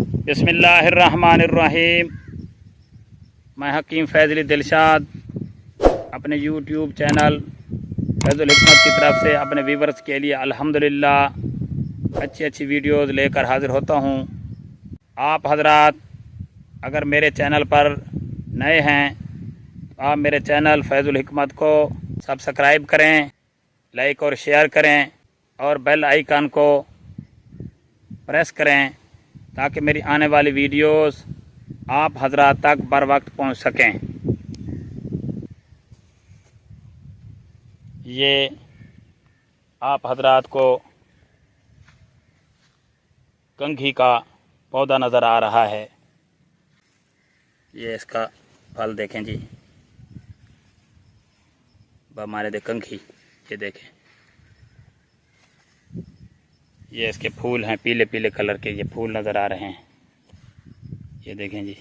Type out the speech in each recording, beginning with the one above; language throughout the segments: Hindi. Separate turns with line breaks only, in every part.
बिस्मिल्लाहिर्रहमानिर्रहीम। मैं हकीम फैज़ली दिलशाद अपने यूट्यूब चैनल फैज़ुल हिकमत की तरफ से अपने व्यूवर्स के लिए अल्हम्दुलिल्लाह अच्छी वीडियोज़ लेकर हाज़िर होता हूँ। आप हजरात अगर मेरे चैनल पर नए हैं तो आप मेरे चैनल फैज़ुल हिकमत को सब्सक्राइब करें, लाइक और शेयर करें और बेल आइकन को प्रेस करें ताकि मेरी आने वाली वीडियोस आप हजरात तक बर वक्त पहुँच सकें। ये आप हजरात को कंघी का पौधा नज़र आ रहा है। ये इसका फल देखें जी, हमारे दे कंघी, ये देखें, ये इसके फूल हैं पीले पीले कलर के, ये फूल नज़र आ रहे हैं। ये देखें जी,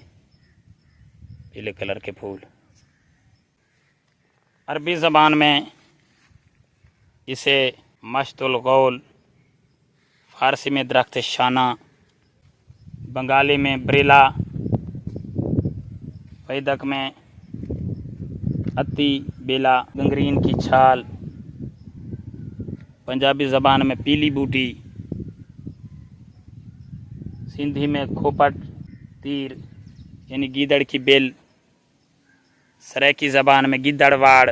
पीले कलर के फूल। अरबी ज़बान में इसे मश्तुल गौल, फ़ारसी में दरख्त शाना, बंगाली में ब्रिला, वैदक में अत्ती बेला, गंगरीन की छाल, पंजाबी ज़बान में पीली बूटी, सिंधी में खोपट तीर यानी गीदड़ की बेल, सराइकी ज़बान में गिद्दड़वाड़,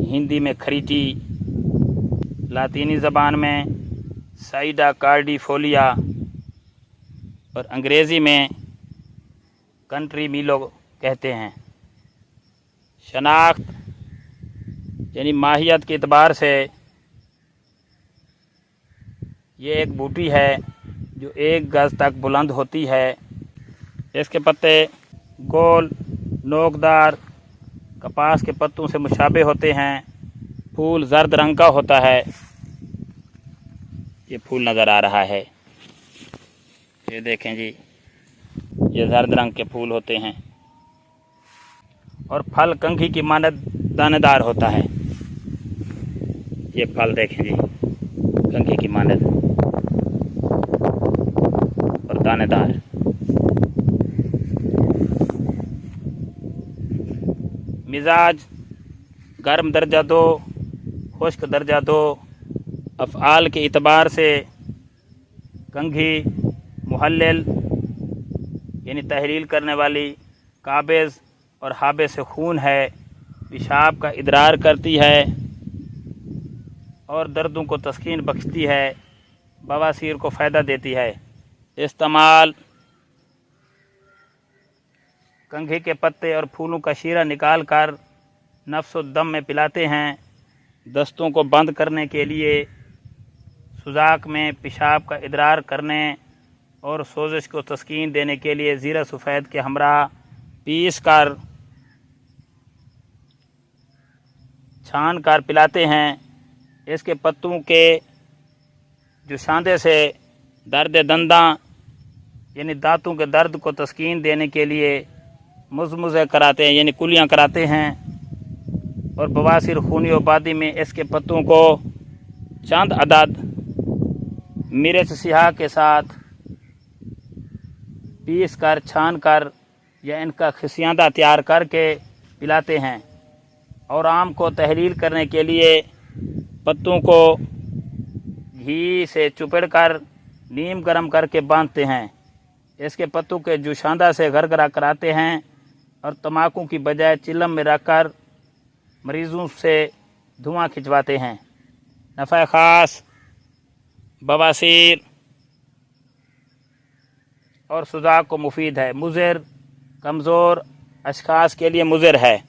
हिंदी में खरीटी, लातीनी ज़बान में साइडा कार्डिफोलिया और अंग्रेज़ी में कंट्री मिलो कहते हैं। शनाख्त यानी माहियत के एतबार से ये एक बूटी है जो 1 गज तक बुलंद होती है। इसके पत्ते गोल नोकदार कपास के पत्तों से मुशाबे होते हैं। फूल जर्द रंग का होता है। ये फूल नज़र आ रहा है, ये देखें जी, ये जर्द रंग के फूल होते हैं और फल कंघी की मानद दानेदार होता है। ये फल देखें जी, कंघी की मानद और दानेदार। मिजाज गर्म दर्जा 2, खुश्क दर्जा 2। अफ़आल के एतबार से कंघी मुहल्लिल यानी तहलील करने वाली, काबिज़ और हाबे से खून है, पेशाब का इदरार करती है और दर्दों को तस्कीन बख्शती है, बवासीर को फ़ायदा देती है। इस्तेमाल कंघी के पत्ते और फूलों का शीरा निकाल कर नफ्स दम में पिलाते हैं। दस्तों को बंद करने के लिए, सुजाक में पेशाब का इदरार करने और सोजिश को तस्कीन देने के लिए ज़ीरा सफ़ेद के हमरा पीस कर छान कर पिलाते हैं। इसके पत्तों के जुशांदे से दर्द दंदा यानी दांतों के दर्द को तस्कीन देने के लिए मुज़मुज़े कराते हैं यानी कुलियाँ कराते हैं। और बवासीर खूनी आबादी में इसके पत्तों को चंद अदद मिर्च सियाह के साथ पीस कर, छान कर या इनका खिसियांदा तैयार करके पिलाते हैं। और आम को तहलील करने के लिए पत्तों को घी से चुपड़ कर नीम गर्म करके बांधते हैं। इसके पत्तों के जुशांदा से गरगरा कराते हैं और तम्बाकू की बजाय चिलम में रखकर मरीज़ों से धुआं खिंचवाते हैं। नफ़ा ख़ास बवासीर और सुजाक को मुफीद है। मुज़िर कमज़ोर अशख़ास के लिए मुज़िर है।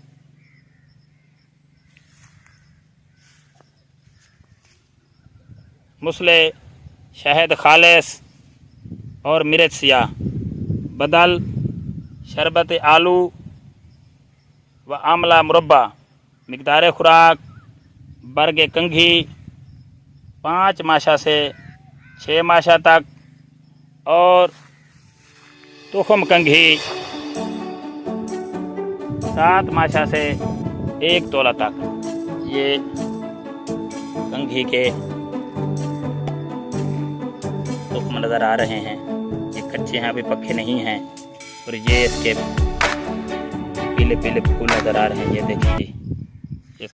मुसले शहद खालिस और मिर्च सियाह, बदल शरबत आलू व आमला मुरब्बा। मिकदार खुराक बरग कंघी 5 माशा से 6 माशा तक और तुखम कंघी 7 माशा से 1 तोला तक। ये कंघी के तुख्म नज़र आ रहे हैं। ये कच्चे हैं, अभी पक्के नहीं हैं। और ये इसके पीले पीले फूल नज़र आ रहे हैं, ये देखिए।